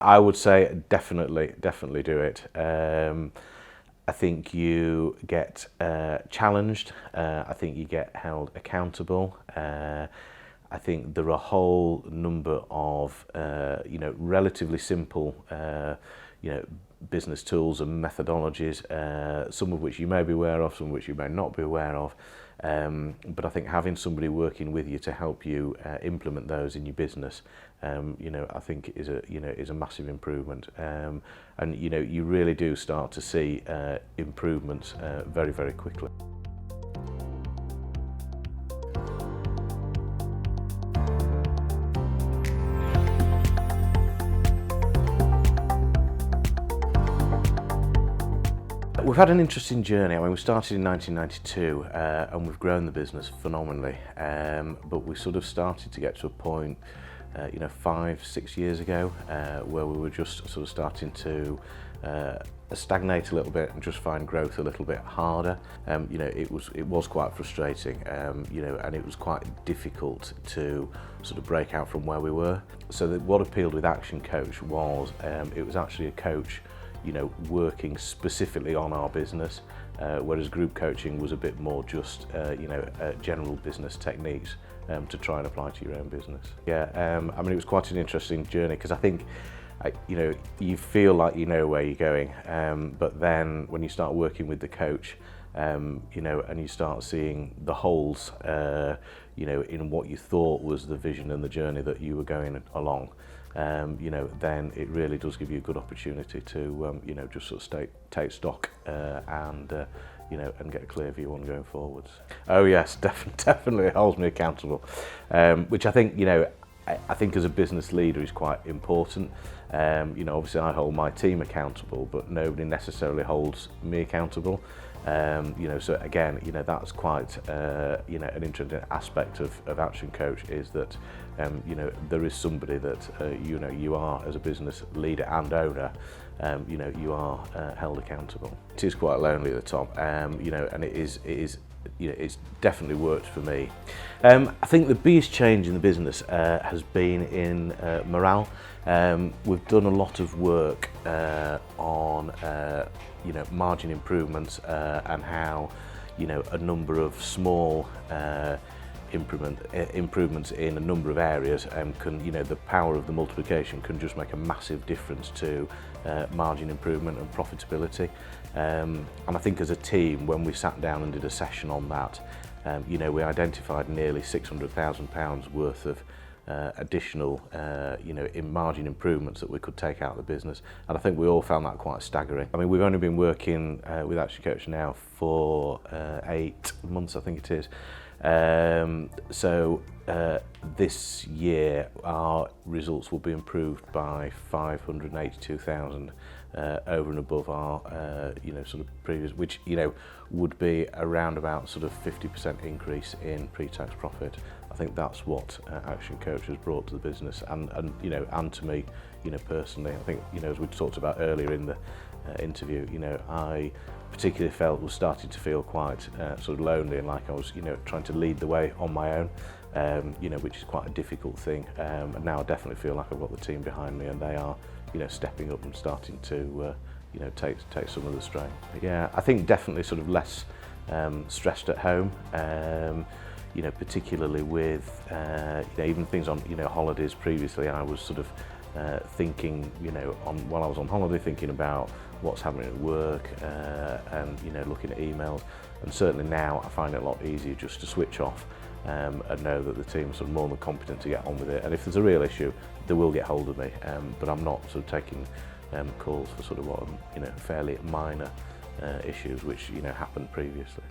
I would say definitely do it. I think you get challenged. I think you get held accountable. I think there are a whole number of relatively simple business tools and methodologies, some of which you may be aware of, some of which you may not be aware of. But I think having somebody working with you to help you implement those in your business, I think is a massive improvement. And you really do start to see improvements very quickly. We've had an interesting journey. I mean, we started in 1992 and we've grown the business phenomenally. But we sort of started to get to a point, 5-6 years ago, where we were just sort of starting to stagnate a little bit and just find growth a little bit harder. It was quite frustrating, and it was quite difficult to sort of break out from where we were. So what appealed with ActionCOACH was it was actually a coach working specifically on our business, whereas group coaching was a bit more just, general business techniques to try and apply to your own business. Yeah, I mean, it was quite an interesting journey because I think, you feel like you know where you're going, but then when you start working with the coach, and you start seeing the holes, in what you thought was the vision and the journey that you were going along, then it really does give you a good opportunity to, just sort of take stock and get a clear view on going forwards. Oh yes, definitely it holds me accountable, which I think, I think as a business leader is quite important. Obviously I hold my team accountable, but nobody necessarily holds me accountable. So again, that's quite, an interesting aspect of ActionCOACH is that, there is somebody that, you are as a business leader and owner, you are held accountable. It is quite lonely at the top, and it is, it's definitely worked for me. I think the biggest change in the business has been in morale. We've done a lot of work on margin improvements and how a number of small improvements in a number of areas can, the power of the multiplication can just make a massive difference to margin improvement and profitability. And I think as a team, when we sat down and did a session on that, we identified nearly £600,000 worth of additional, in margin improvements that we could take out of the business, and I think we all found that quite staggering. I mean, we've only been working with ActionCOACH now for 8 months, I think it is. So this year our results will be improved by 582,000 over and above our sort of previous, which would be around about sort of 50% increase in pre-tax profit. I think that's what ActionCOACH has brought to the business, and to me, personally. I think, as we talked about earlier in the interview, I particularly was starting to feel quite sort of lonely and like I was, trying to lead the way on my own, which is quite a difficult thing. And now I definitely feel like I've got the team behind me, and they are, stepping up and starting to, take some of the strain. Yeah, I think definitely sort of less stressed at home. Particularly with even things on holidays. Previously I was sort of thinking while I was on holiday, thinking about what's happening at work, and looking at emails, and certainly now I find it a lot easier just to switch off and know that the team's sort of more than competent to get on with it, and if there's a real issue they will get hold of me, but I'm not sort of taking calls for sort of what fairly minor issues which happened previously.